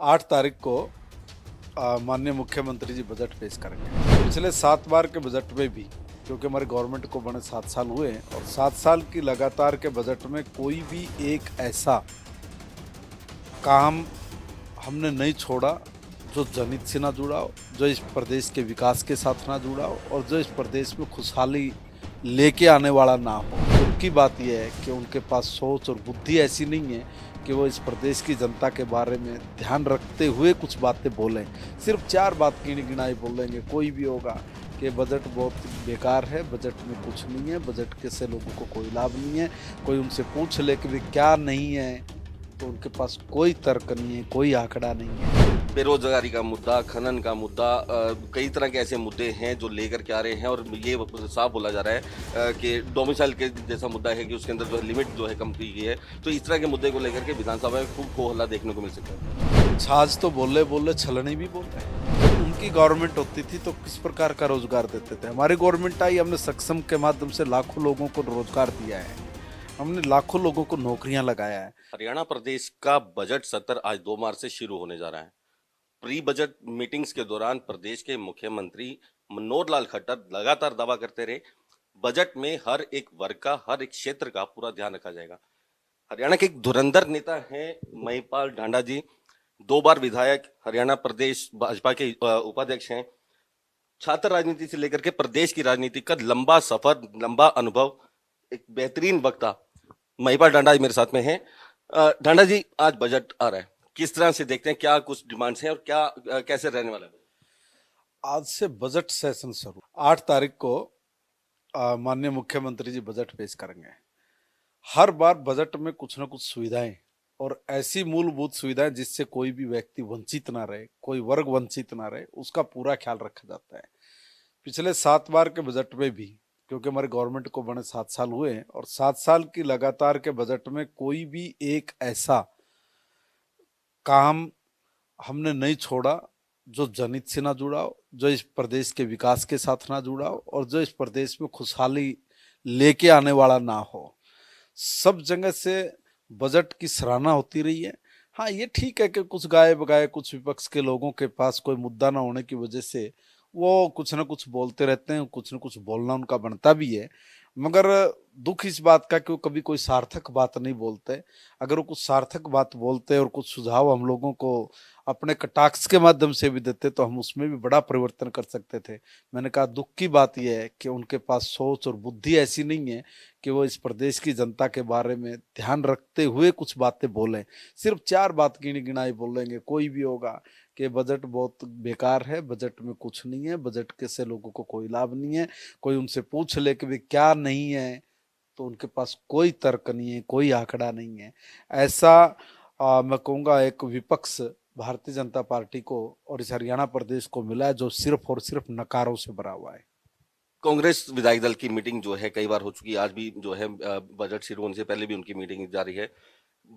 8 तारीख को माननीय मुख्यमंत्री जी बजट पेश करेंगे। पिछले 7 बार के बजट में भी, क्योंकि हमारे गवर्नमेंट को बने 7 साल हुए हैं और 7 साल की लगातार के बजट में कोई भी एक ऐसा काम हमने नहीं छोड़ा जो जनहित से ना जुड़ा हो, जो इस प्रदेश के विकास के साथ ना जुड़ा हो और जो इस प्रदेश में खुशहाली लेके आने वाला ना हो। उनकी बात यह है कि उनके पास सोच और बुद्धि ऐसी नहीं है कि वो इस प्रदेश की जनता के बारे में ध्यान रखते हुए कुछ बातें बोलें। सिर्फ 4 बात गिनी गिनाई बोलेंगे, कोई भी होगा कि बजट बहुत बेकार है, बजट में कुछ नहीं है, बजट के से लोगों को कोई लाभ नहीं है। कोई उनसे पूछ ले कि वे क्या नहीं है तो उनके पास कोई तर्क नहीं है, कोई आंकड़ा नहीं है। बेरोजगारी का मुद्दा, खनन का मुद्दा, कई तरह के ऐसे मुद्दे हैं जो लेकर के आ रहे हैं और ये साफ बोला जा रहा है कि डोमिसाइल के जैसा मुद्दा है कि उसके अंदर जो है लिमिट जो है कम की गई है। तो इस तरह के मुद्दे को लेकर के विधानसभा में खूब हो हल्ला देखने को मिल सकता है। छाछ तो बोले बोले छलनी भी बोल रहे। जब उनकी गवर्नमेंट होती थी तो किस प्रकार का रोजगार देते थे। हमारी गवर्नमेंट आई, हमने सक्षम के माध्यम से लाखों लोगों को रोजगार दिया है, हमने लाखों लोगों को नौकरियां लगाया है। हरियाणा प्रदेश का बजट सत्र आज 2 मार्च से शुरू होने जा रहा है। प्री बजट मीटिंग्स के दौरान प्रदेश के मुख्यमंत्री मनोहर लाल खट्टर लगातार दावा करते रहे, बजट में हर एक वर्ग का, हर एक क्षेत्र का पूरा ध्यान रखा जाएगा। हरियाणा के एक धुरंधर नेता हैं महिपाल ढांडा जी, 2 बार विधायक, हरियाणा प्रदेश भाजपा के उपाध्यक्ष हैं। छात्र राजनीति से लेकर के प्रदेश की राजनीति का लंबा सफर, लंबा अनुभव, एक बेहतरीन वक्ता महिपाल ढांडा जी मेरे साथ में हैं। ढांडा जी, आज बजट आ रहा है, किस तरह से देखते हैं, क्या कुछ डिमांड्स हैं और क्या कैसे रहने वाला है? आज से बजट सेशन शुरू। 8 तारीख को माननीय मुख्यमंत्री जी बजट पेश करेंगे। हर बार बजट में कुछ न कुछ सुविधाएं और ऐसी मूलभूत सुविधाएं जिससे कोई भी व्यक्ति वंचित ना रहे, कोई वर्ग वंचित ना रहे, उसका पूरा ख्याल रखा जाता है। पिछले 7 बार के बजट में भी, क्योंकि हमारे गवर्नमेंट को बने 7 साल हुए हैं और 7 साल की लगातार के बजट में कोई भी एक ऐसा काम हमने नहीं छोड़ा जो जनहित से ना जुड़ा हो, जो इस प्रदेश के विकास के साथ ना जुड़ा हो और जो इस प्रदेश में खुशहाली लेके आने वाला ना हो। सब जगह से बजट की सराहना होती रही है। हाँ, ये ठीक है कि कुछ गाए बगाए कुछ विपक्ष के लोगों के पास कोई मुद्दा ना होने की वजह से वो कुछ ना कुछ बोलते रहते हैं, कुछ ना कुछ बोलना उनका बनता भी है। मगर दुख इस बात का कि वो कभी कोई सार्थक बात नहीं बोलते। अगर वो कुछ सार्थक बात बोलते और कुछ सुझाव हम लोगों को अपने कटाक्ष के माध्यम से भी देते तो हम उसमें भी बड़ा परिवर्तन कर सकते थे। मैंने कहा दुख की बात यह है कि उनके पास सोच और बुद्धि ऐसी नहीं है कि वो इस प्रदेश की जनता के बारे में ध्यान रखते हुए कुछ बातें बोलें। सिर्फ 4 बात गिनी गिनाई बोलेंगे, कोई भी होगा कि बजट बहुत बेकार है, बजट में कुछ नहीं है, बजट के से लोगों को कोई लाभ नहीं है। कोई उनसे पूछ ले कि वे क्या नहीं है तो उनके पास कोई तर्क नहीं है, कोई आंकड़ा नहीं है। ऐसा मैं कहूँगा एक विपक्ष भारतीय जनता पार्टी को और इस हरियाणा प्रदेश को मिला है जो सिर्फ और सिर्फ नकारों से भरा हुआ है। कांग्रेस विधायक दल की मीटिंग जो है कई बार हो चुकी है, आज भी जो है बजट शुरू होने से पहले भी उनकी मीटिंग जारी है।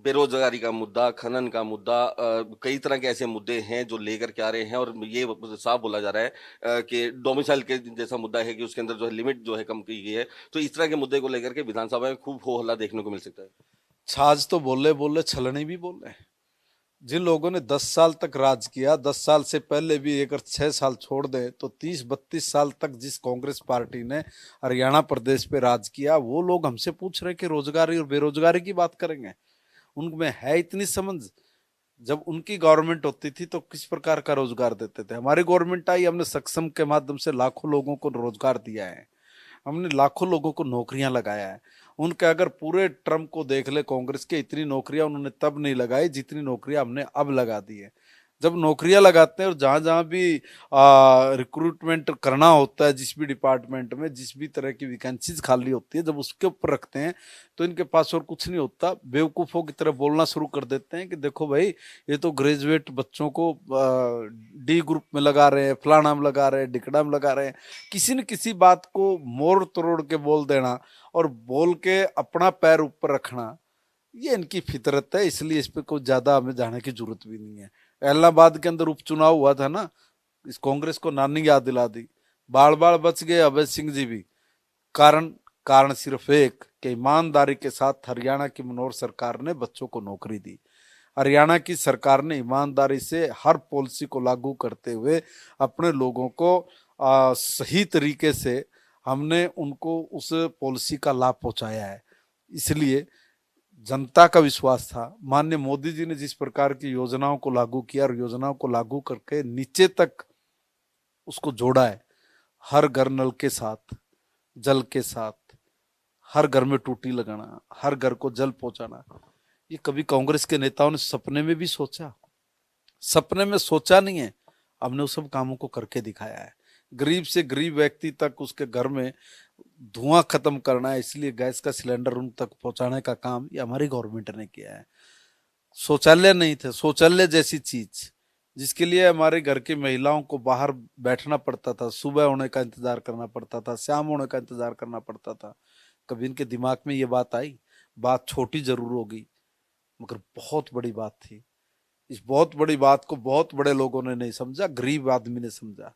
बेरोजगारी का मुद्दा, खनन का मुद्दा, कई तरह के ऐसे मुद्दे हैं जो लेकर के आ रहे हैं और ये साफ बोला जा रहा है कि डोमिसाइल के जैसा मुद्दा है कि उसके अंदर जो है लिमिट जो है कम की गई है। तो इस तरह के मुद्दे को लेकर के विधानसभा में खूब हो हल्ला देखने को मिल सकता है। छाछ तो बोले बोले छलनी भी बोल रहे हैं। जिन लोगों ने 10 साल तक राज किया, 10 साल से पहले भी अगर 6 साल छोड़ दें तो 30-32 साल तक जिस कांग्रेस पार्टी ने हरियाणा प्रदेश पे राज किया, वो लोग हमसे पूछ रहे हैं कि रोजगारी और बेरोजगारी की बात करेंगे। उनमें है इतनी समझ? जब उनकी गवर्नमेंट होती थी तो किस प्रकार का रोजगार देते थे। हमारी गवर्नमेंट आई, हमने सक्षम के माध्यम से लाखों लोगों को रोजगार दिया है, हमने लाखों लोगों को नौकरियां लगाया है। उनके अगर पूरे टर्म को देख ले कांग्रेस के, इतनी नौकरियां उन्होंने तब नहीं लगाई जितनी नौकरियां हमने अब लगा दी है। जब नौकरियां लगाते हैं और जहां जहां भी रिक्रूटमेंट करना होता है, जिस भी डिपार्टमेंट में जिस भी तरह की वैकेंसीज खाली होती है, जब उसके ऊपर रखते हैं तो इनके पास और कुछ नहीं होता। बेवकूफ़ों की तरह बोलना शुरू कर देते हैं कि देखो भाई, ये तो ग्रेजुएट बच्चों को डी ग्रुप में लगा रहे हैं, फलाना में लगा रहे हैं, डिकड़ा में लगा रहे हैं। किसी न किसी बात को मोड़ तोड़ के बोल देना और बोल के अपना पैर ऊपर रखना, ये इनकी फितरत है। इसलिए इस पे कोई ज्यादा हमें जाने की जरूरत भी नहीं है। इलाहाबाद के अंदर उपचुनाव हुआ था ना, इस कांग्रेस को नानी याद दिला दी। बाल बाल बच गए अभय सिंह जी भी। कारण कारण सिर्फ एक कि ईमानदारी के साथ हरियाणा की मनोहर सरकार ने बच्चों को नौकरी दी। हरियाणा की सरकार ने ईमानदारी से हर पॉलिसी को लागू करते हुए अपने लोगों को सही तरीके से हमने उनको उस पॉलिसी का लाभ पहुंचाया है। इसलिए जनता का विश्वास था। माननीय मोदी जी ने जिस प्रकार की योजनाओं को लागू किया और योजनाओं को लागू करके नीचे तक उसको जोड़ा है, हर घर नल के साथ, जल के साथ, हर घर में टूटी लगाना, हर घर को जल पहुंचाना, ये कभी कांग्रेस के नेताओं ने सपने में भी सोचा? सपने में सोचा नहीं है। हमने उस सब कामों को करके दिखाया है। गरीब से गरीब व्यक्ति तक उसके घर में धुआं खत्म करना है, इसलिए गैस का सिलेंडर उन तक पहुंचाने का काम ये हमारी गवर्नमेंट ने किया है। शौचालय नहीं थे, शौचालय जैसी चीज जिसके लिए हमारे घर की महिलाओं को बाहर बैठना पड़ता था, सुबह होने का इंतजार करना पड़ता था, शाम होने का इंतजार करना पड़ता था। कभी इनके दिमाग में ये बात आई? बात छोटी जरूर होगी मगर बहुत बड़ी बात थी। इस बहुत बड़ी बात को बहुत बड़े लोगों ने नहीं समझा, गरीब आदमी ने समझा।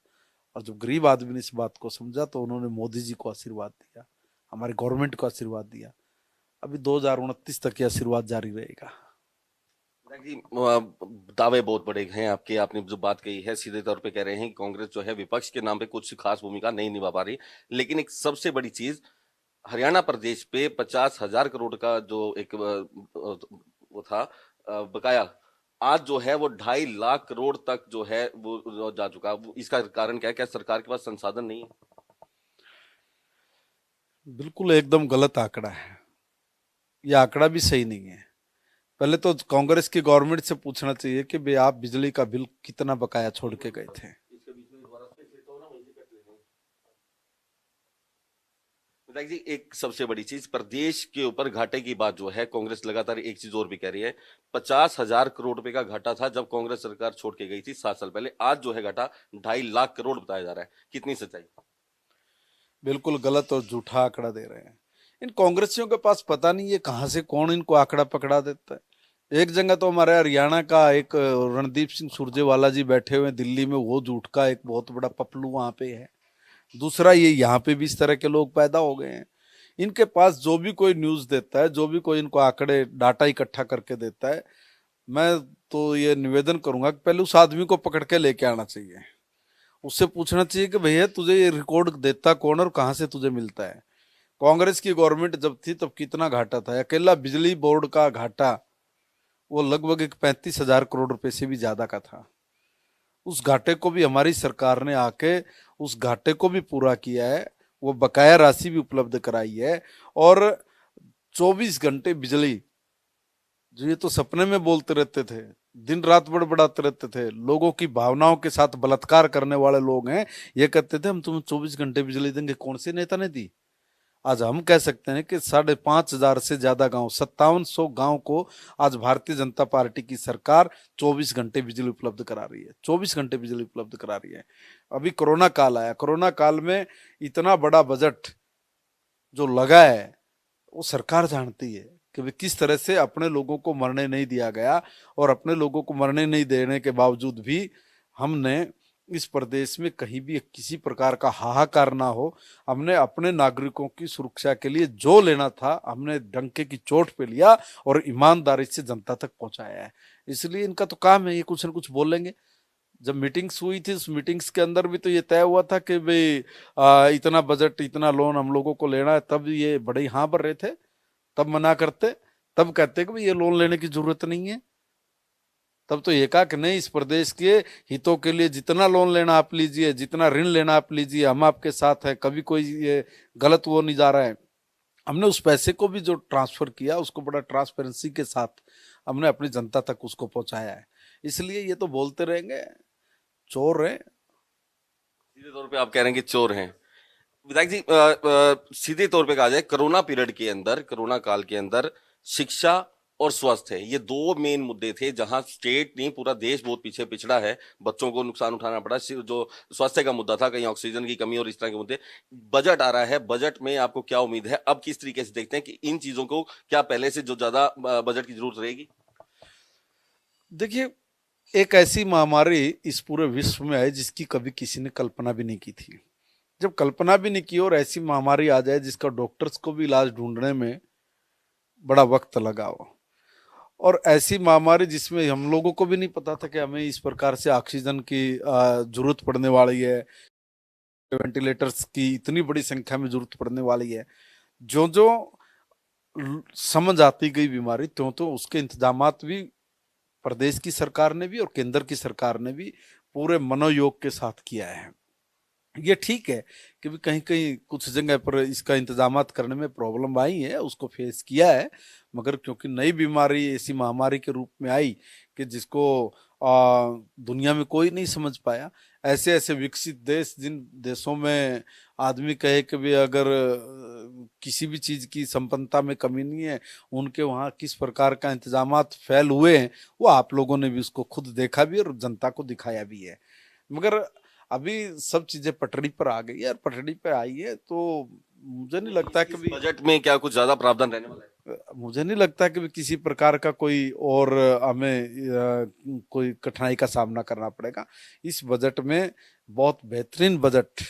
और जब गरीब आदमी ने इस बात को समझा तो उन्होंने मोदी जी को आशीर्वाद दिया, हमारी गवर्नमेंट को आशीर्वाद दिया। अभी 2029 तक ये आशीर्वाद जारी रहेगा। जी, दावे बहुत बड़े हैं आपके। आपने जो बात कही है सीधे तौर पे कह रहे हैं कि कांग्रेस जो है विपक्ष के नाम पे कुछ खास भूमिका नहीं निभा पा रही। लेकिन एक सबसे बड़ी चीज, हरियाणा प्रदेश पे 50,000 करोड़ का जो एक वो था बकाया, आज जो है वो 2.5 लाख करोड़ तक जो है वो जा चुका। इसका कारण क्या है? क्या सरकार के पास संसाधन नहीं है? बिल्कुल एकदम गलत आंकड़ा है। ये आंकड़ा भी सही नहीं है। पहले तो कांग्रेस की गवर्नमेंट से पूछना चाहिए कि भाई आप बिजली का बिल कितना बकाया छोड़ के गए थे। इसके बीच में दोबारा से फिर तो ना वहीं से कट लेंगे। विधायक जी, एक सबसे बड़ी चीज, प्रदेश के ऊपर घाटे की बात जो है, कांग्रेस लगातार एक चीज और भी कह रही है। 50,000 करोड़ रुपए का घाटा था जब कांग्रेस सरकार छोड़ के गई थी 7 साल पहले। आज जो है घाटा 2.5 लाख करोड़ बताया जा रहा है। कितनी सच्चाई? बिल्कुल गलत और झूठा आंकड़ा दे रहे हैं। इन कांग्रेसियों के पास पता नहीं ये कहां से कौन इनको आंकड़ा पकड़ा देता है। एक जगह तो हमारे हरियाणा का एक रणदीप सिंह सुरजेवाला जी बैठे हुए दिल्ली में, वो झूठ का एक बहुत बड़ा पपलू वहां पे है। दूसरा ये यहाँ पे भी इस तरह के लोग पैदा हो गए हैं। इनके पास जो भी कोई न्यूज देता है, जो भी कोई इनको आंकड़े डाटा इकट्ठा करके देता है, मैं तो ये निवेदन करूंगा कि पहले उस आदमी को पकड़ के लेके आना चाहिए। उससे पूछना चाहिए कि भैया तुझे ये रिकॉर्ड देता कौन और कहाँ से तुझे मिलता है। कांग्रेस की गवर्नमेंट जब थी तब कितना घाटा था? अकेला बिजली बोर्ड का घाटा वो लगभग एक 35,000 करोड़ रुपए से भी ज्यादा का था। उस घाटे को भी हमारी सरकार ने आके उस घाटे को भी पूरा किया है, वो बकाया राशि भी उपलब्ध कराई है। और 24 घंटे बिजली, जो ये तो सपने में बोलते रहते थे, दिन रात बड़बड़ाते रहते थे, लोगों की भावनाओं के साथ बलात्कार करने वाले लोग हैं, ये कहते थे हम तुम्हें 24 घंटे बिजली देंगे। कौन से नेता ने दी? आज हम कह सकते हैं कि 5,500 से ज्यादा गांव, 5700 गांव को आज भारतीय जनता पार्टी की सरकार 24 घंटे बिजली उपलब्ध करा रही है। 24 घंटे बिजली उपलब्ध करा रही है। अभी कोरोना काल आया, कोरोना काल में इतना बड़ा बजट जो लगा है वो सरकार जानती है कि वे किस तरह से अपने लोगों को मरने नहीं दिया गया। और अपने लोगों को मरने नहीं देने के बावजूद भी हमने इस प्रदेश में कहीं भी किसी प्रकार का हाहाकार ना हो, हमने अपने नागरिकों की सुरक्षा के लिए जो लेना था हमने डंके की चोट पे लिया और ईमानदारी से जनता तक पहुंचाया है। इसलिए इनका तो काम है ये कुछ न कुछ बोलेंगे। जब मीटिंग्स हुई थी उस मीटिंग्स के अंदर भी तो ये तय हुआ था कि भाई इतना बजट, इतना लोन हम लोगों को लेना है, तब ये बड़े हाँ भर रहे थे, तब मना करते, तब कहते कि भाई ये लोन लेने की जरूरत नहीं है। तब तो ये कहा कि नहीं, इस प्रदेश के हितों के लिए जितना लोन लेना आप लीजिए, जितना ऋण लेना आप लीजिए, हम आपके साथ है, कभी कोई ये गलत वो नहीं जा रहा है। हमने उस पैसे को भी जो ट्रांसफर किया उसको बड़ा ट्रांसपेरेंसी के साथ हमने अपनी जनता तक उसको पहुंचाया है। इसलिए ये तो बोलते रहेंगे चोर है। सीधे तौर पे आप कह रहे हैं कि चोर हैं। विधायक जी, सीधे तौर पे कहा जाए, कोरोना पीरियड के अंदर, कोरोना काल के अंदर शिक्षा और स्वास्थ्य, ये दो मेन मुद्दे थे जहां स्टेट नहीं पूरा देश बहुत पीछे पिछड़ा है। बच्चों को नुकसान उठाना पड़ा। जो स्वास्थ्य का मुद्दा था, कहीं ऑक्सीजन की कमी और इस तरह के मुद्दे। बजट आ रहा है, बजट में आपको क्या उम्मीद है? अब किस तरीके से देखते हैं कि इन चीजों को क्या पहले से जो ज्यादा बजट की जरूरत रहेगी? देखिए, एक ऐसी महामारी इस पूरे विश्व में है जिसकी कभी किसी ने कल्पना भी नहीं की थी। जब कल्पना भी नहीं की और ऐसी महामारी आ जाए जिसका डॉक्टर्स को भी इलाज ढूंढने में बड़ा वक्त लगा हो, और ऐसी महामारी जिसमें हम लोगों को भी नहीं पता था कि हमें इस प्रकार से ऑक्सीजन की जरूरत पड़ने वाली है, वेंटिलेटर्स की इतनी बड़ी संख्या में जरूरत पड़ने वाली है। जो जो समझ आती गई बीमारी, त्यों तो उसके इंतजामात भी प्रदेश की सरकार ने भी और केंद्र की सरकार ने भी पूरे मनोयोग के साथ किया है। ये ठीक है कि भी कहीं कहीं कुछ जगह पर इसका इंतजामात करने में प्रॉब्लम आई है, उसको फेस किया है। मगर क्योंकि नई बीमारी ऐसी महामारी के रूप में आई कि जिसको दुनिया में कोई नहीं समझ पाया, ऐसे ऐसे विकसित देश, जिन देशों में आदमी कहे कि भी अगर किसी भी चीज की संपन्नता में कमी नहीं है, उनके वहाँ किस प्रकार का इंतजामात फैल हुए हैं, वो आप लोगों ने भी उसको खुद देखा भी और जनता को दिखाया भी है। मगर अभी सब चीजें पटरी पर आ गई है, और पटरी पर आई है तो मुझे नहीं लगता कि इस भी बजट में क्या कुछ ज्यादा प्रावधान रहने वाला है? मुझे नहीं लगता कि भी किसी प्रकार का कोई और हमें कोई कठिनाई का सामना करना पड़ेगा। इस बजट में बहुत बेहतरीन बजट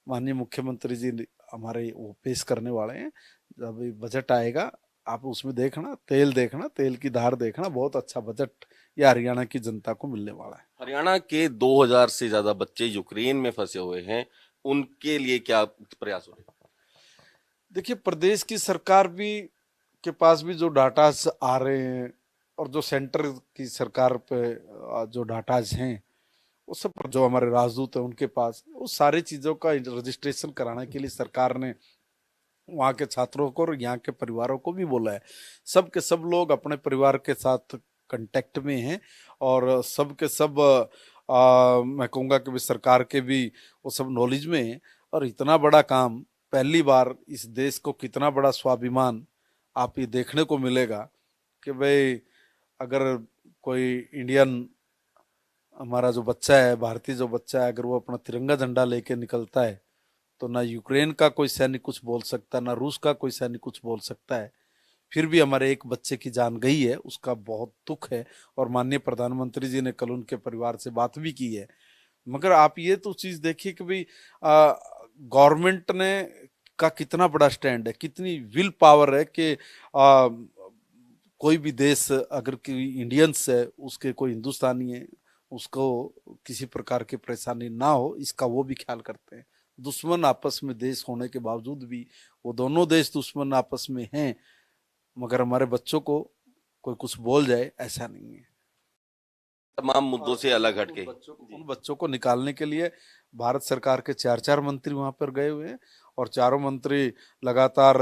माननीय मुख्यमंत्री जी हमारे वो पेश करने वाले हैं। जब ये बजट आएगा, आप उसमें देखना, तेल की धार देखना, बहुत अच्छा बजट ये हरियाणा की जनता को मिलने वाला है। हरियाणा के 2000 से ज्यादा बच्चे यूक्रेन में फंसे हुए हैं, उनके लिए क्या प्रयास हो रहे हैं? देखिए, प्रदेश की सरकार भी के पास भी जो डाटाज आ रहे हैं, और जो सेंटर की सरकार पे जो डाटाज हैं, वो सब जो हमारे राजदूत है उनके पास, वो सारी चीजों का रजिस्ट्रेशन कराने के लिए सरकार ने वहाँ के छात्रों को और यहाँ के परिवारों को भी बोला है। सब के सब लोग अपने परिवार के साथ कांटेक्ट में हैं, और सब के सब मैं कहूँगा कि भी सरकार के भी वो सब नॉलेज में है। और इतना बड़ा काम, पहली बार इस देश को कितना बड़ा स्वाभिमान आप ये देखने को मिलेगा कि भाई, अगर कोई इंडियन हमारा जो बच्चा है, भारतीय जो बच्चा है, अगर वो अपना तिरंगा झंडा लेके निकलता है, तो ना यूक्रेन का कोई सैनिक कुछ बोल सकता, ना रूस का कोई सैनिक कुछ बोल सकता है। फिर भी हमारे एक बच्चे की जान गई है, उसका बहुत दुख है। और माननीय प्रधानमंत्री जी ने कल उनके परिवार से बात भी की है। मगर आप ये तो चीज देखिए कि भाई, गवर्नमेंट ने का कितना बड़ा स्टैंड है, कितनी विल पावर है कि कोई भी देश अगर कोई इंडियंस है, उसके कोई हिंदुस्तानी है, उसको किसी प्रकार की परेशानी ना हो, इसका वो भी ख्याल करते हैं। दुश्मन आपस में देश होने के बावजूद भी, वो दोनों देश दुश्मन आपस में हैं, मगर हमारे बच्चों को कोई कुछ बोल जाए, ऐसा नहीं है। तमाम मुद्दों और से उन अलग उन हटके। बच्चों को जी। उन बच्चों को निकालने के लिए भारत सरकार के चार चार मंत्री वहां पर गए हुए हैं, और चारों मंत्री लगातार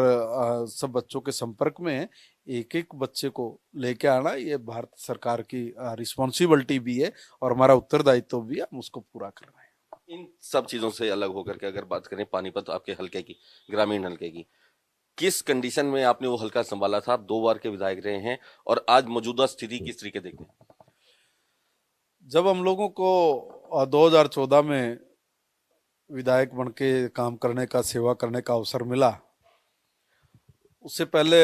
सब बच्चों के संपर्क में हैं। एक एक बच्चे को लेके आना ये भारत सरकार की रिस्पॉन्सिबिलिटी भी है, और हमारा उत्तरदायित्व भी है, हम उसको पूरा कर रहे हैं। इन सब चीजों से अलग होकर के अगर बात करें पानीपत आपके हलके की, ग्रामीण हलके की, किस कंडीशन में आपने वो हलका संभाला था? आप 2 बार के विधायक रहे हैं और आज मौजूदा स्थिति किस तरीके देखते हैं? जब हम लोगों को 2014 में विधायक बन के काम करने का, सेवा करने का अवसर मिला, उससे पहले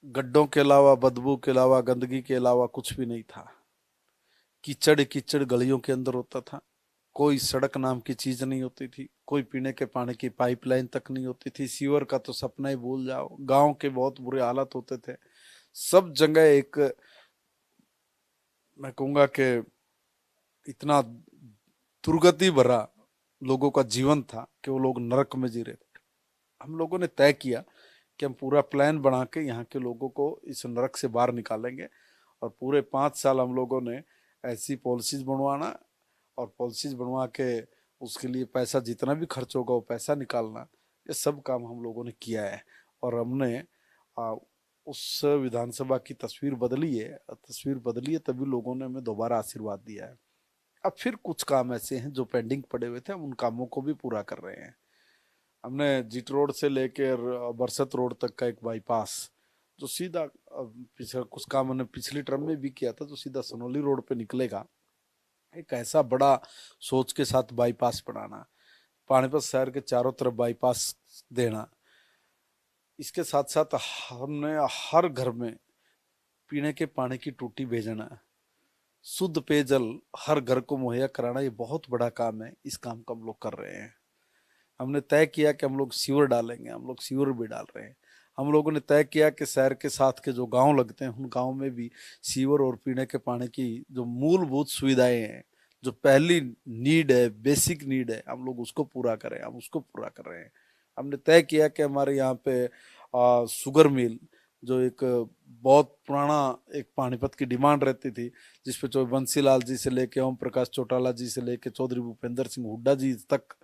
गड्ढों के अलावा, बदबू के अलावा, गंदगी के अलावा कुछ भी नहीं था। कीचड़ कीचड़ गलियों के अंदर होता था, कोई सड़क नाम की चीज नहीं होती थी, कोई पीने के पानी की पाइपलाइन तक नहीं होती थी, सीवर का तो सपना ही भूल जाओ। गांव के बहुत बुरे हालत होते थे। सब जगह एक, मैं कहूंगा कि इतना दुर्गति भरा लोगों का जीवन था कि वो लोग नरक में जी रहे थे। हम लोगों ने तय किया कि हम पूरा प्लान बना के यहाँ के लोगों को इस नरक से बाहर निकालेंगे, और पूरे 5 साल हम लोगों ने ऐसी पॉलिसीज बनवाना, और पॉलिसीज बनवा के उसके लिए पैसा जितना भी खर्च होगा वो पैसा निकालना, ये सब काम हम लोगों ने किया है। और हमने आ, उस विधानसभा की तस्वीर बदली है, तस्वीर बदली है, तभी लोगों ने हमें दोबारा आशीर्वाद दिया है। अब फिर कुछ काम ऐसे हैं जो पेंडिंग पड़े हुए थे, हम उन कामों को भी पूरा कर रहे हैं। हमने जीट रोड से लेकर बरसत रोड तक का एक बाईपास, जो सीधा पिछले कुछ काम हमने पिछली टर्म में भी किया था, जो सीधा सनोली रोड पे निकलेगा। एक ऐसा बड़ा सोच के साथ बाईपास बनाना, पानीपत शहर के चारों तरफ बाईपास देना। इसके साथ साथ हमने हर घर में पीने के पानी की टूटी भेजना, शुद्ध पेयजल हर घर को मुहैया कराना, ये बहुत बड़ा काम है। इस काम को हम लोग कर रहे हैं। हमने तय किया कि हम लोग सीवर डालेंगे, हम लोग सीवर भी डाल रहे हैं। हम लोगों ने तय किया कि शहर के साथ के जो गांव लगते हैं उन गांव में भी सीवर और पीने के पानी की जो मूलभूत सुविधाएं हैं, जो पहली नीड है, बेसिक नीड है, हम लोग उसको पूरा करें। हम उसको पूरा कर रहे हैं। हमने तय किया कि हमारे यहाँ पे शुगर मिल, जो एक बहुत पुराना एक पानीपत की डिमांड रहती थी, जिसपे बंसीलाल जी से लेके ओम प्रकाश चौटाला जी से लेके चौधरी भूपेंद्र सिंह हुड्डा जी तक,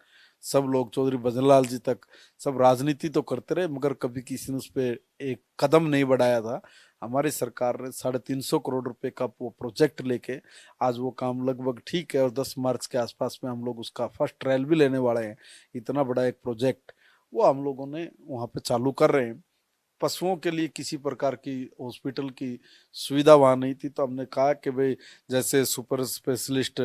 सब लोग, चौधरी भजनलाल जी तक, सब राजनीति तो करते रहे मगर कभी किसी ने उस पर एक कदम नहीं बढ़ाया था। हमारी सरकार ने 350 करोड़ रुपए का वो प्रोजेक्ट लेके आज वो काम लगभग ठीक है, और 10 मार्च के आसपास में हम लोग उसका फर्स्ट ट्रायल भी लेने वाले हैं। इतना बड़ा एक प्रोजेक्ट वो हम लोगों ने वहाँ पे चालू कर रहे हैं। पशुओं के लिए किसी प्रकार की हॉस्पिटल की सुविधा वहाँ नहीं थी, तो हमने कहा कि भाई जैसे सुपर स्पेशलिस्ट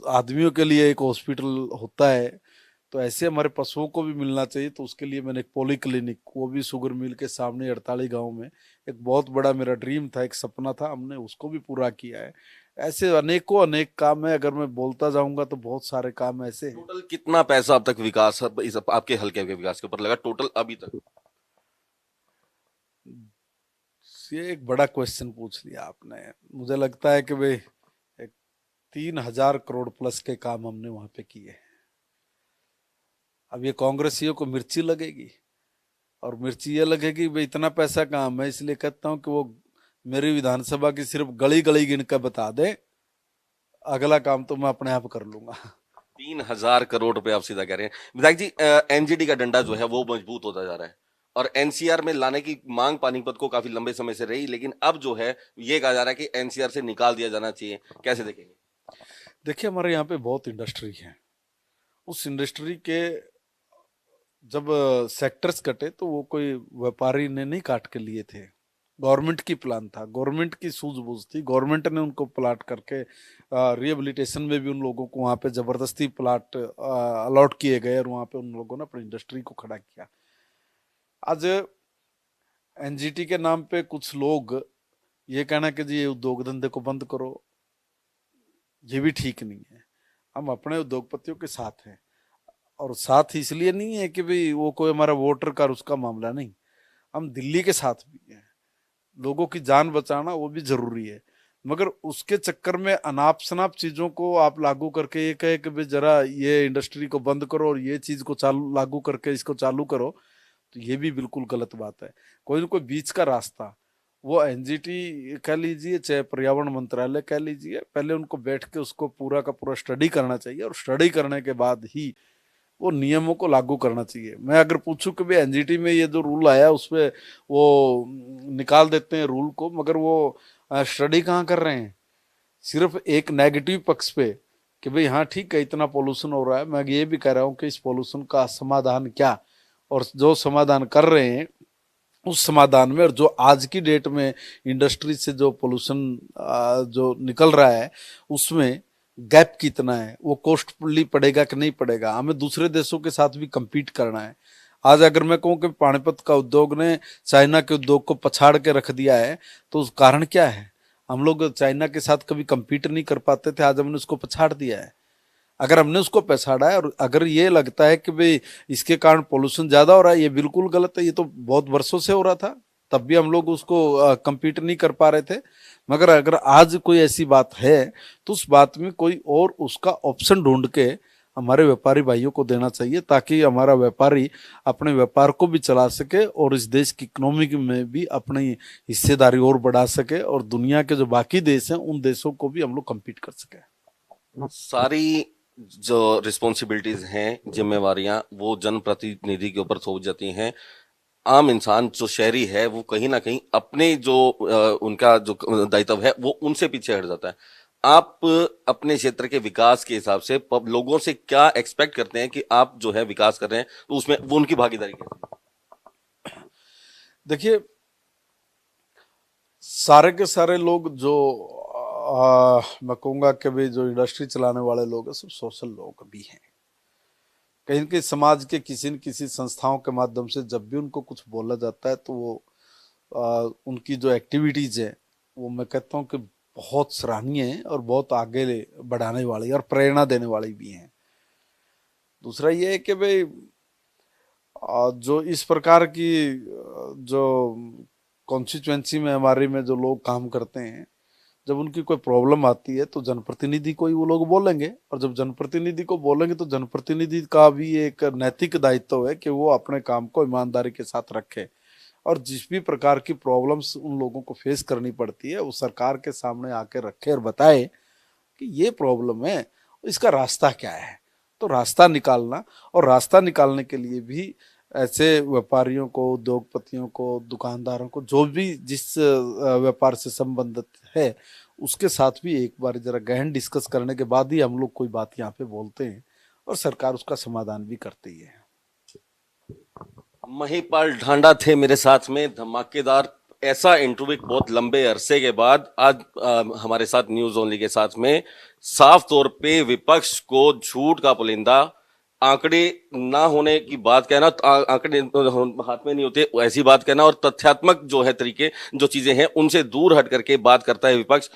आदमियों के लिए एक हॉस्पिटल होता है, तो ऐसे हमारे पशुओं को भी मिलना चाहिए। तो उसके लिए मैंने एक पॉली क्लिनिक, वो भी शुगर मिल के सामने 48 गांव में, एक बहुत बड़ा मेरा ड्रीम था, एक सपना था, हमने उसको भी पूरा किया है। ऐसे अनेकों अनेक काम है, अगर मैं बोलता जाऊंगा तो बहुत सारे काम ऐसे हैं। टोटल कितना पैसा अब तक विकास इस आपके हल्के के विकास के ऊपर लगा टोटल अभी तक? ये एक बड़ा क्वेश्चन पूछ लिया आपने। मुझे लगता है कि भाई एक 3,000 करोड़ प्लस के काम हमने वहां पे किए। अब ये कांग्रेसियों को मिर्ची लगेगी, और मिर्ची ये लगेगी भाई इतना पैसा कहाँ। मैं इसलिए कहता हूँ कि वो मेरी विधानसभा की सिर्फ गली गली गिन कर बता दे, अगला काम तो मैं अपने आप कर लूंगा। 3,000 करोड़ रुपए आप सीधा कह रहे हैं विधायक जी। एनजीटी का डंडा जो है वो मजबूत होता जा रहा है और एनसीआर में लाने की मांग पानीपत को काफी लंबे समय से रही, लेकिन अब जो है ये कहा जा रहा है कि एनसीआर से निकाल दिया जाना चाहिए, कैसे देखेंगे? देखिए, हमारे यहाँ पे बहुत इंडस्ट्री है। उस इंडस्ट्री के जब सेक्टर्स कटे तो वो कोई व्यापारी ने नहीं काट के लिए थे, गवर्नमेंट की प्लान था, गवर्नमेंट की सूझबूझ थी, गवर्नमेंट ने उनको प्लाट करके रिहेबिलिटेशन में भी उन लोगों को वहाँ पे जबरदस्ती प्लाट अलॉट किए गए, और वहाँ पे उन लोगों ने अपनी इंडस्ट्री को खड़ा किया। आज एनजीटी के नाम पे कुछ लोग ये कहना कि जी ये उद्योग धंधे को बंद करो, ये भी ठीक नहीं है। हम अपने उद्योगपतियों के साथ हैं, और साथ इसलिए नहीं है कि भाई वो कोई हमारा वोटर का उसका मामला नहीं, हम दिल्ली के साथ भी हैं। लोगों की जान बचाना वो भी जरूरी है, मगर उसके चक्कर में अनाप शनाप चीजों को आप लागू करके ये कहे कि भाई जरा ये इंडस्ट्री को बंद करो और ये चीज को चालू लागू करके इसको चालू करो, तो ये भी बिल्कुल गलत बात है। कोई ना कोई बीच का रास्ता, वो एनजीटी कह लीजिए चाहे पर्यावरण मंत्रालय कह लीजिए, पहले उनको बैठ के उसको पूरा का पूरा स्टडी करना चाहिए, और स्टडी करने के बाद ही वो नियमों को लागू करना चाहिए। मैं अगर पूछूं कि भाई एनजीटी में ये जो रूल आया उसमें वो निकाल देते हैं रूल को, मगर वो स्टडी कहाँ कर रहे हैं? सिर्फ एक नेगेटिव पक्ष पे कि भाई हाँ ठीक है इतना पोल्यूशन हो रहा है, मैं ये भी कह रहा हूँ कि इस पोल्यूशन का समाधान क्या, और जो समाधान कर रहे हैं उस समाधान में, और जो आज की डेट में इंडस्ट्री से जो पोल्यूशन जो निकल रहा है उसमें गैप कितना है, वो कॉस्टली पड़ेगा कि नहीं पड़ेगा। हमें दूसरे देशों के साथ भी compete करना है। आज अगर मैं कहूँ कि पानीपत का उद्योग ने चाइना के उद्योग को पछाड़ के रख दिया है, तो उस कारण क्या है? हम लोग चाइना के साथ कभी compete नहीं कर पाते थे, आज हमने उसको पछाड़ दिया है। अगर हमने उसको पछाड़ा है और अगर ये लगता है कि भाई इसके कारण पोल्यूशन ज्यादा हो रहा है, ये बिल्कुल गलत है। ये तो बहुत वर्षों से हो रहा था, तब भी हम लोग उसको compete नहीं कर पा रहे थे। मगर अगर आज कोई ऐसी बात है तो उस बात में कोई और उसका ऑप्शन ढूंढ के हमारे व्यापारी भाइयों को देना चाहिए, ताकि हमारा व्यापारी अपने व्यापार को भी चला सके और इस देश की इकोनॉमी में भी अपनी हिस्सेदारी और बढ़ा सके, और दुनिया के जो बाकी देश हैं उन देशों को भी हम लोग compete कर सके। सारी जो रिस्पॉन्सिबिलिटीज हैं, जिम्मेवारियां, वो जनप्रतिनिधि के ऊपर थोप जाती हैं। आम इंसान जो शहरी है वो कहीं ना कहीं अपने जो उनका जो दायित्व है वो उनसे पीछे हट जाता है। आप अपने क्षेत्र के विकास के हिसाब से लोगों से क्या एक्सपेक्ट करते हैं कि आप जो है विकास कर रहे हैं, तो उसमें वो उनकी भागीदारी कैसे? देखिए, सारे के सारे लोग जो मैं कहूँगा कि भाई जो इंडस्ट्री चलाने वाले लोग हैं सब सोशल लोग भी हैं। कहीं न कहीं समाज के किसी न किसी संस्थाओं के माध्यम से जब भी उनको कुछ बोला जाता है तो वो उनकी जो एक्टिविटीज है वो मैं कहता हूँ कि बहुत सराहनीय है और बहुत आगे बढ़ाने वाली और प्रेरणा देने वाली भी हैं। दूसरा ये है कि भाई जो इस प्रकार की जो कॉन्स्टिट्यूएंसी में हमारे में जो लोग काम करते हैं, जब उनकी कोई प्रॉब्लम आती है तो जनप्रतिनिधि को ही वो लोग बोलेंगे, और जब जनप्रतिनिधि को बोलेंगे तो जनप्रतिनिधि का भी एक नैतिक दायित्व है कि वो अपने काम को ईमानदारी के साथ रखे, और जिस भी प्रकार की प्रॉब्लम्स उन लोगों को फेस करनी पड़ती है वो सरकार के सामने आके रखे और बताए कि ये प्रॉब्लम है, इसका रास्ता क्या है। तो रास्ता निकालना, और रास्ता निकालने के लिए भी ऐसे व्यापारियों को, उद्योगपतियों को, दुकानदारों को, जो भी जिस व्यापार से संबंधित है, उसके साथ भी एक बार जरा गहन डिस्कस करने के बाद ही हम लोग कोई बात यहाँ पे बोलते हैं, और सरकार उसका समाधान भी करती है। महिपाल ढांडा थे मेरे साथ में, धमाकेदार ऐसा इंटरव्यू बहुत लंबे अरसे के बाद आज हमारे साथ न्यूज ओनली के साथ में साफ तौर पे विपक्ष को झूठ का पुलिंदा, आंकड़े ना होने की बात कहना, आंकड़े हाथ में नहीं होते ऐसी बात कहना, और तथ्यात्मक जो है तरीके जो चीजें हैं उनसे दूर हट करके बात करता है विपक्ष।